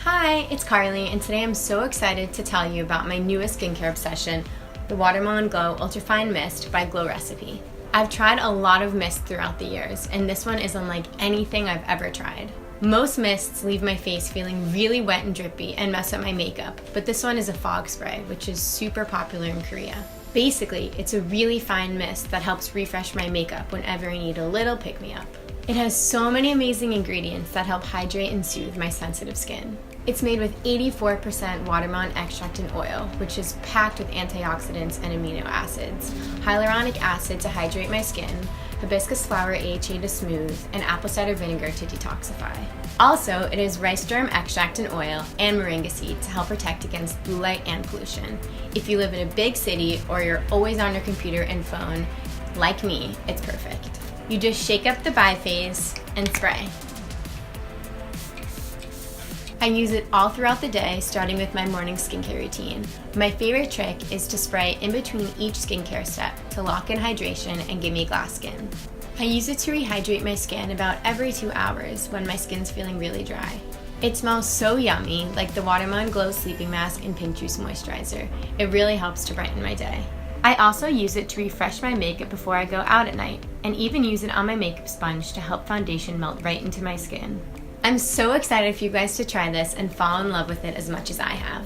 Hi, it's Carly, and today I'm so excited to tell you about my newest skincare obsession, the Watermelon Glow Ultrafine Mist by Glow Recipe. I've tried a lot of mists throughout the years, and this one is unlike anything I've ever tried. Most mists leave my face feeling really wet and drippy and mess up my makeup, but this one is a fog spray, which is super popular in Korea. Basically, it's a really fine mist that helps refresh my makeup whenever I need a little pick-me-up. It has so many amazing ingredients that help hydrate and soothe my sensitive skin. It's made with 84% watermelon extract and oil, which is packed with antioxidants and amino acids, hyaluronic acid to hydrate my skin, hibiscus flower AHA to smooth, and apple cider vinegar to detoxify. Also, it is rice germ extract and oil and moringa seed to help protect against blue light and pollution. If you live in a big city or you're always on your computer and phone, like me, it's perfect. You just shake up the biphase and spray. I use it all throughout the day, starting with my morning skincare routine. My favorite trick is to spray in between each skincare step to lock in hydration and give me glass skin. I use it to rehydrate my skin about every 2 hours when my skin's feeling really dry. It smells so yummy, like the Watermelon Glow Sleeping Mask and Pink Juice Moisturizer. It really helps to brighten my day. I also use it to refresh my makeup before I go out at night, and even use it on my makeup sponge to help foundation melt right into my skin. I'm so excited for you guys to try this and fall in love with it as much as I have.